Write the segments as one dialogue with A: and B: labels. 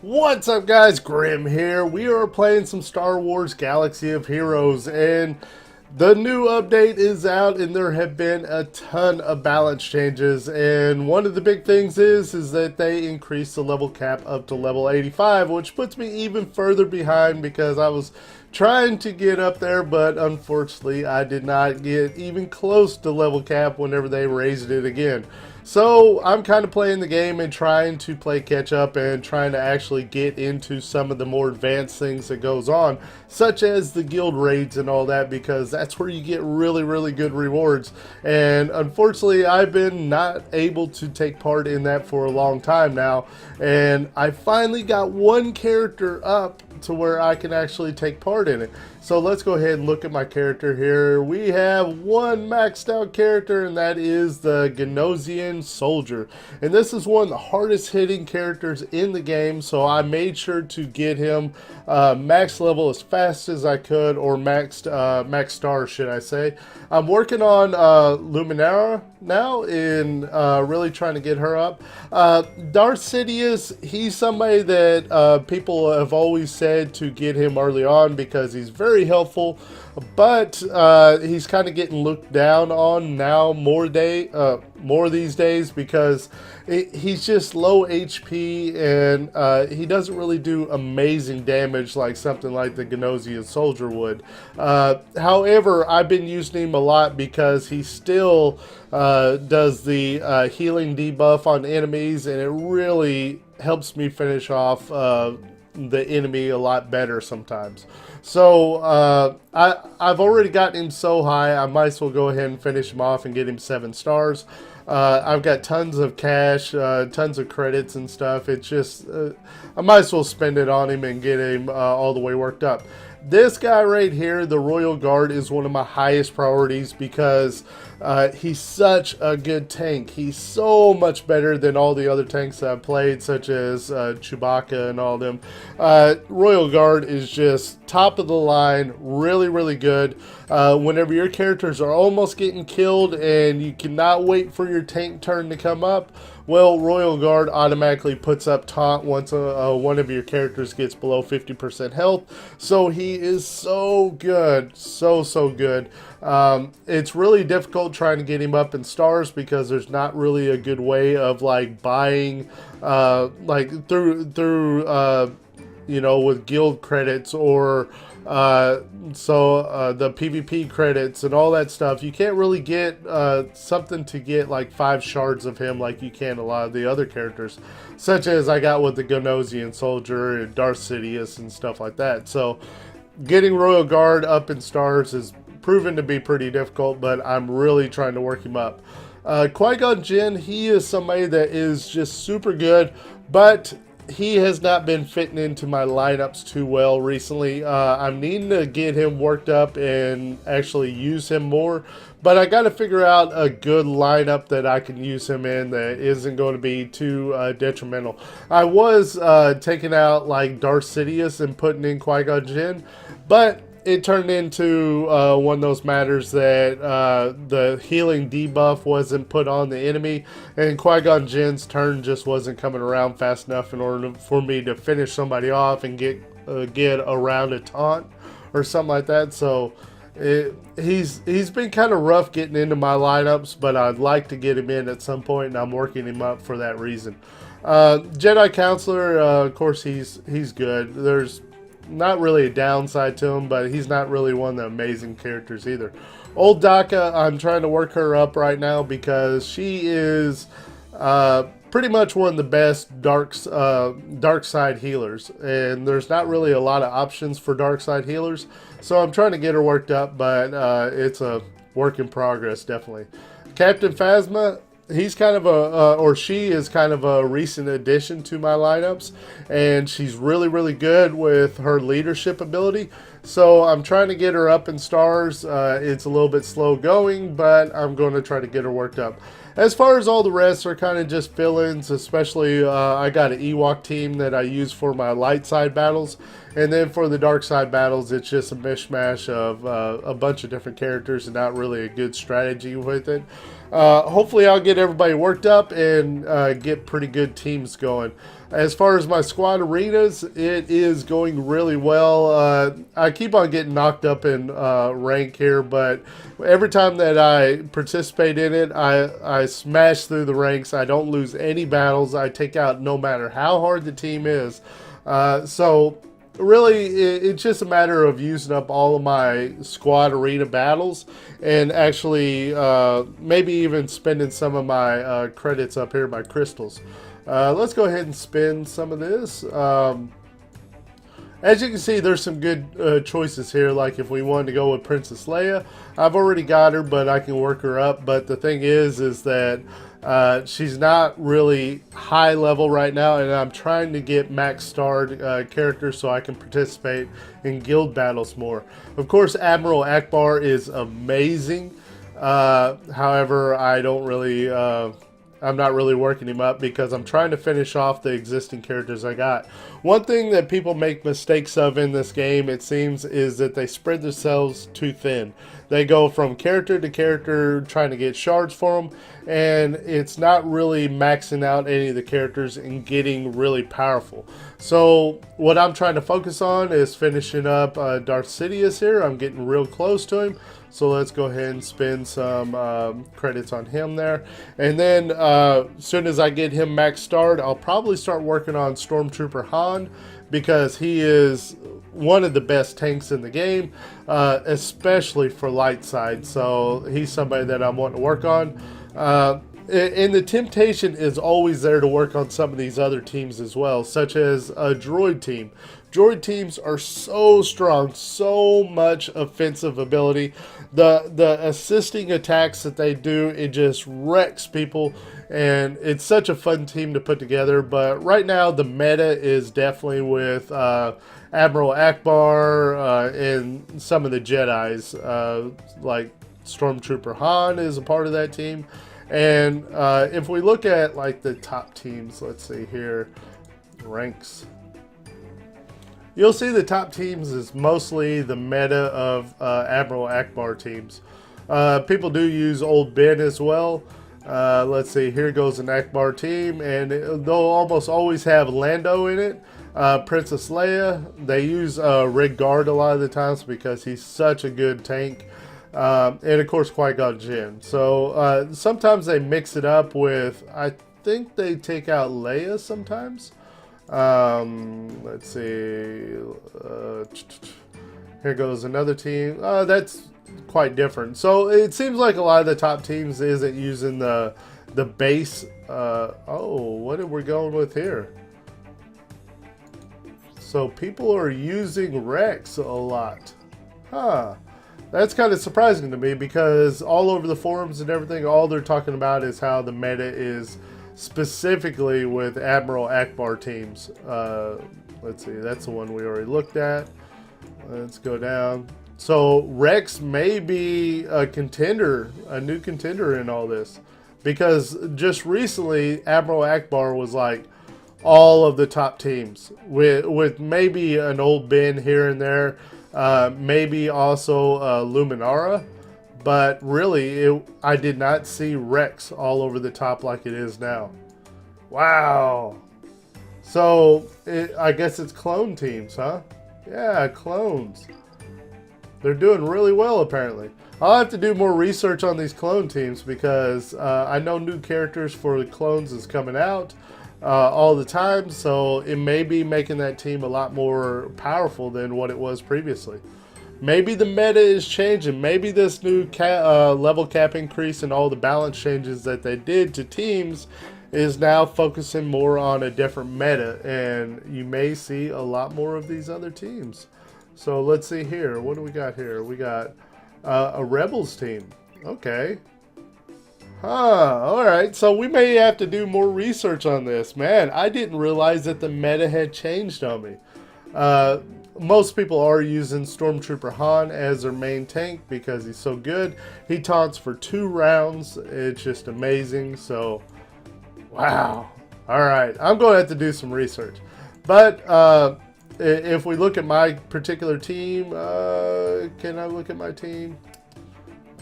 A: What's up, guys? Grim here. We are playing some Star Wars Galaxy of Heroes, and the new update is out, and there have been a ton of balance changes. And one of the big things is that they increased the level cap up to level 85, which puts me even further behind because I was trying to get up there, but unfortunately I did not get even close to level cap whenever they raised it again. So I'm kind of playing the game and trying to play catch up and trying to actually get into some of the more advanced things that goes on, such as the guild raids and all that, because that's where you get really good rewards. And unfortunately I've been not able to take part in that for a long time now, and I finally got one character up to where I can actually take part in it. So let's go ahead and look at my character here. We have one maxed out character, and that is the Genosian Soldier. And this is one of the hardest hitting characters in the game, so I made sure to get him max level as fast as I could, or max star, should I say. I'm working on Luminara now, in really trying to get her up. Darth Sidious, he's somebody that people have always said to get him early on because he's very helpful, but he's kind of getting looked down on now more these days because he's just low HP, and he doesn't really do amazing damage like something like the Genosian Soldier would. However, I've been using him a lot because he still does the healing debuff on enemies, and it really helps me finish off the enemy a lot better sometimes. So I've already gotten him so high, I might as well go ahead and finish him off and get him 7 stars. I've got tons of cash, tons of credits and stuff. It's just I might as well spend it on him and get him all the way worked up. This guy right here, the Royal Guard, is one of my highest priorities because he's such a good tank. He's so much better than all the other tanks that I've played, such as Chewbacca and all them. Royal Guard is just top of the line, really good. Whenever your characters are almost getting killed and you cannot wait for your tank turn to come up, well, Royal Guard automatically puts up taunt once one of your characters gets below 50% health. So he is so good, so good. It's really difficult trying to get him up in stars because there's not really a good way of like buying like through you know, with guild credits or the PvP credits and all that stuff. You can't really get something to get like 5 shards of him like you can a lot of the other characters, such as I got with the Genosian Soldier and Darth Sidious and stuff like that. So getting Royal Guard up in stars is proven to be pretty difficult, but I'm really trying to work him up. Qui-Gon Jinn, he is somebody that is just super good, but he has not been fitting into my lineups too well recently. I'm needing to get him worked up and actually use him more, but I got to figure out a good lineup that I can use him in that isn't going to be too detrimental. I was taking out like Darth Sidious and putting in Qui-Gon Jinn, but it turned into one of those matters that the healing debuff wasn't put on the enemy, and Qui-Gon Jinn's turn just wasn't coming around fast enough in order for me to finish somebody off and get around a taunt or something like that. So he's been kind of rough getting into my lineups, but I'd like to get him in at some point, and I'm working him up for that reason. Jedi Counselor, of course, he's good. There's not really a downside to him, but he's not really one of the amazing characters either. Old Daka, I'm trying to work her up right now because she is pretty much one of the best dark side healers, and there's not really a lot of options for dark side healers, so I'm trying to get her worked up, but it's a work in progress, definitely. Captain Phasma, he's kind of or she is kind of a recent addition to my lineups, and she's really good with her leadership ability. So I'm trying to get her up in stars. It's a little bit slow going, but I'm going to try to get her worked up. As far as all the rest are kind of just fill-ins, especially I got an Ewok team that I use for my light side battles, and then for the dark side battles, it's just a mishmash of a bunch of different characters and not really a good strategy with it. Hopefully I'll get everybody worked up and get pretty good teams going. As far as my squad arenas, it is going really well. I keep on getting knocked up in rank here, but every time that I participate in it, I smash through the ranks. I don't lose any battles. I take out no matter how hard the team is. So really, it's just a matter of using up all of my squad arena battles and actually maybe even spending some of my credits up here, my crystals. Let's go ahead and spend some of this. As you can see, there's some good choices here. Like if we wanted to go with Princess Leia, I've already got her, but I can work her up. But the thing is that she's not really high level right now, and I'm trying to get max starred characters so I can participate in guild battles more. Of course, Admiral Akbar is amazing. However, I don't really... I'm not really working him up because I'm trying to finish off the existing characters I got. One thing that people make mistakes of in this game, it seems, is that they spread themselves too thin. They go from character to character trying to get shards for them, and it's not really maxing out any of the characters and getting really powerful. So what I'm trying to focus on is finishing up Darth Sidious here. I'm getting real close to him. So let's go ahead and spend some credits on him there. And then as soon as I get him max starred, I'll probably start working on Stormtrooper Han, because he is one of the best tanks in the game, especially for light side. So he's somebody that I'm wanting to work on. And the temptation is always there to work on some of these other teams as well, such as a droid team. Droid teams are so strong, so much offensive ability. The assisting attacks that they do, it just wrecks people, and it's such a fun team to put together. But right now, the meta is definitely with Admiral Akbar and some of the Jedis, like Stormtrooper Han is a part of that team. And if we look at like the top teams, let's see here, ranks. You'll see the top teams is mostly the meta of Admiral Akbar teams. People do use Old Ben as well. Let's see, here goes an Akbar team, and they'll almost always have Lando in it. Princess Leia, they use Red Guard a lot of the times because he's such a good tank. And of course Qui-Gon Jinn. So sometimes they mix it up with, I think they take out Leia sometimes. Let's see, here goes another team. That's quite different. So it seems like a lot of the top teams isn't using the base. Oh, what are we going with here? So people are using Rex a lot. Huh. That's kind of surprising to me, because all over the forums and everything, all they're talking about is how the meta is specifically with Admiral Akbar teams. Let's see, that's the one we already looked at. Let's go down. So Rex may be a contender, a new contender in all this, because just recently Admiral Akbar was like all of the top teams with maybe an Old Ben here and there, maybe also Luminara. But really, I did not see Rex all over the top like it is now. Wow. So, I guess it's clone teams, huh? Yeah, clones. They're doing really well, apparently. I'll have to do more research on these clone teams, because I know new characters for the clones is coming out all the time. So, it may be making that team a lot more powerful than what it was previously. Maybe the meta is changing. Maybe this new level cap increase and all the balance changes that they did to teams is now focusing more on a different meta, and you may see a lot more of these other teams. So let's see here. What do we got here? We got a Rebels team. Okay. Huh. All right. So we may have to do more research on this. Man, I didn't realize that the meta had changed on me. Most people are using Stormtrooper Han as their main tank because he's so good. He taunts for 2 rounds. It's just amazing. So, wow. All right. I'm going to have to do some research. But if we look at my particular team, can I look at my team?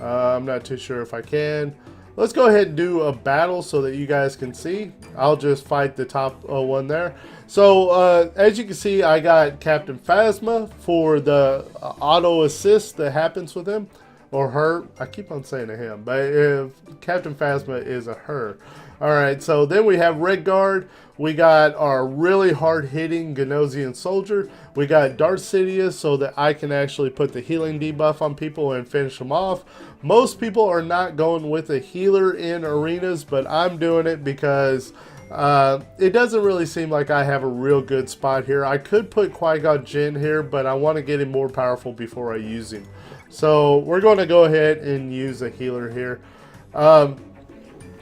A: I'm not too sure if I can. Let's go ahead and do a battle so that you guys can see. I'll just fight the top one there. So as you can see, I got Captain Phasma for the auto assist that happens with him. Or her. I keep on saying a him, but if Captain Phasma is a her. Alright, so then we have Red Guard. We got our really hard-hitting Ganosian Soldier. We got Darth Sidious so that I can actually put the healing debuff on people and finish them off. Most people are not going with a healer in arenas, but I'm doing it because it doesn't really seem like I have a real good spot here. I could put Qui-Gon Jinn here, but I want to get him more powerful before I use him. So we're going to go ahead and use a healer here.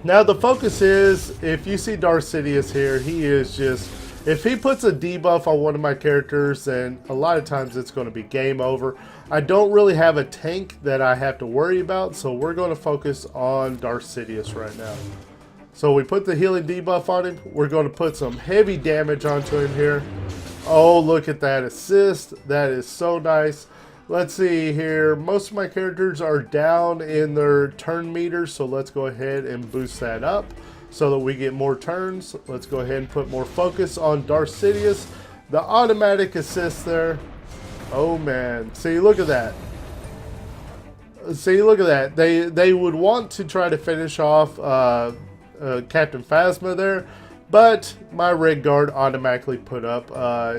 A: Now the focus is, if you see Darth Sidious here, he is just, if he puts a debuff on one of my characters, then a lot of times it's going to be game over. I don't really have a tank that I have to worry about, so we're going to focus on Darth Sidious right now. So we put the healing debuff on him. We're going to put some heavy damage onto him here. Oh, look at that assist. That is so nice. Let's see here. Most of my characters are down in their turn meters, so let's go ahead and boost that up so that we get more turns. Let's go ahead and put more focus on Darth Sidious. The automatic assist there. Oh man. See, look at that. See, look at that. They would want to try to finish off Captain Phasma there, but my Red Guard automatically put up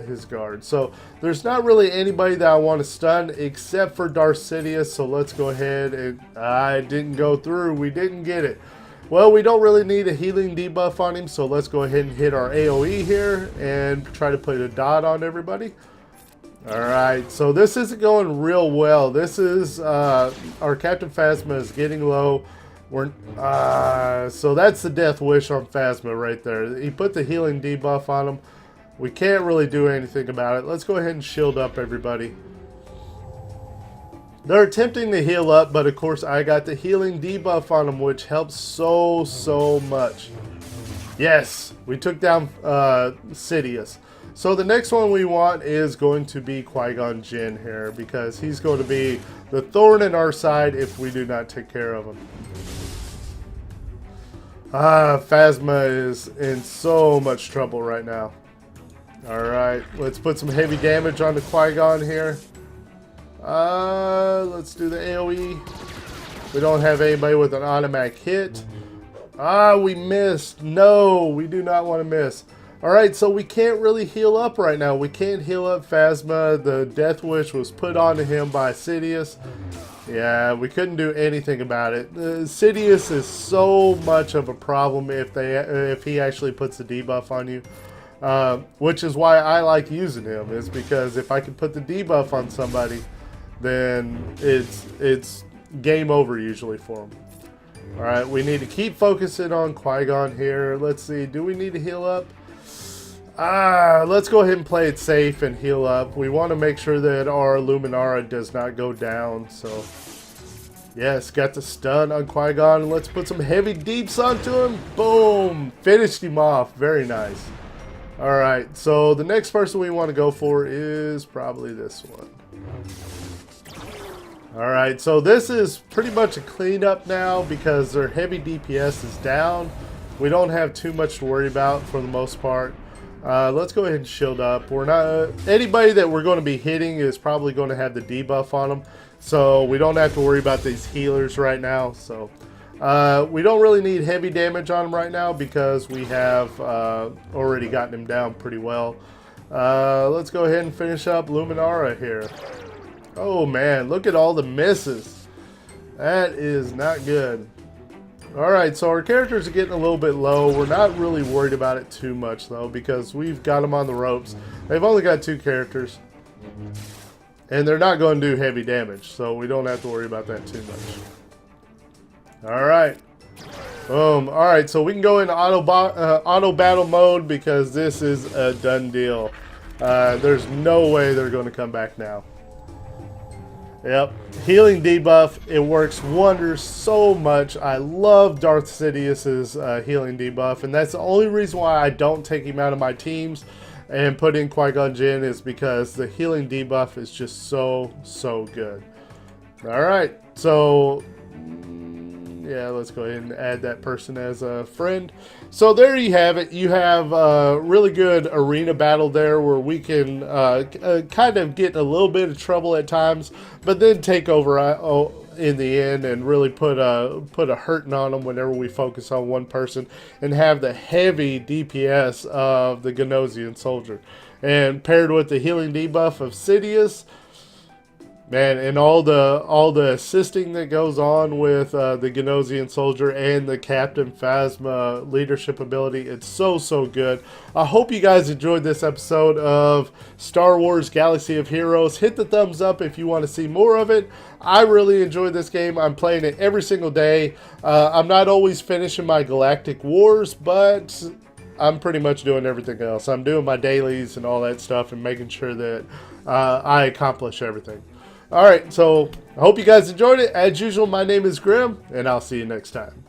A: his guard. So there's not really anybody that I want to stun except for Darth Sidious. So let's go ahead and I didn't go through. We didn't get it. Well, we don't really need a healing debuff on him. So let's go ahead and hit our AoE here and try to put a dot on everybody. All right. So this isn't going real well. This is our Captain Phasma is getting low. So that's the death wish on Phasma right there. He put the healing debuff on him. We can't really do anything about it. Let's go ahead and shield up everybody. They're attempting to heal up, but of course I got the healing debuff on them, which helps so much. Yes, we took down Sidious. So the next one we want is going to be Qui-Gon Jinn here, because he's going to be the thorn in our side if we do not take care of him. Phasma is in so much trouble right now. Alright, let's put some heavy damage on the Qui-Gon here. Let's do the AoE. We don't have anybody with an automatic hit. We missed. No, we do not want to miss. Alright, so we can't really heal up right now. We can't heal up Phasma. The Death Wish was put onto him by Sidious. Yeah, we couldn't do anything about it. Sidious is so much of a problem if he actually puts a debuff on you. Which is why I like using him, is because if I can put the debuff on somebody, then it's game over usually for him. Alright, we need to keep focusing on Qui-Gon here. Let's see, do we need to heal up? Let's go ahead and play it safe and heal up. We want to make sure that our Luminara does not go down. So, yes, got the stun on Qui-Gon. Let's put some heavy deeps onto him. Boom! Finished him off. Very nice. Alright, so the next person we want to go for is probably this one. Alright, so this is pretty much a cleanup now because their heavy DPS is down. We don't have too much to worry about for the most part. Let's go ahead and shield up. We're not anybody that we're going to be hitting is probably going to have the debuff on them, so we don't have to worry about these healers right now. So we don't really need heavy damage on them right now because we have already gotten him down pretty well. Let's go ahead and finish up Luminara here. Oh man, look at all the misses. That is not good. Alright, so our characters are getting a little bit low. We're not really worried about it too much, though, because we've got them on the ropes. They've only got 2 characters. And they're not going to do heavy damage, so we don't have to worry about that too much. Alright. Boom. Alright, so we can go into auto battle mode because this is a done deal. There's no way they're going to come back now. Yep, healing debuff, it works wonders so much. I love Darth Sidious's healing debuff, and that's the only reason why I don't take him out of my teams and put in Qui-Gon Jinn, is because the healing debuff is just so good. Alright, so Yeah, let's go ahead and add that person as a friend. So there you have it. You have a really good arena battle there where we can kind of get a little bit of trouble at times, but then take over in the end and really put a hurting on them whenever we focus on one person and have the heavy DPS of the Ganosian soldier. And paired with the healing debuff of Sidious, man, and all the assisting that goes on with the Ganosian soldier and the Captain Phasma leadership ability, it's so good. I hope you guys enjoyed this episode of Star Wars Galaxy of Heroes. Hit the thumbs up if you want to see more of it. I really enjoyed this game. I'm playing it every single day. I'm not always finishing my Galactic Wars, but I'm pretty much doing everything else. I'm doing my dailies and all that stuff and making sure that I accomplish everything. Alright, so I hope you guys enjoyed it. As usual, my name is Grim, and I'll see you next time.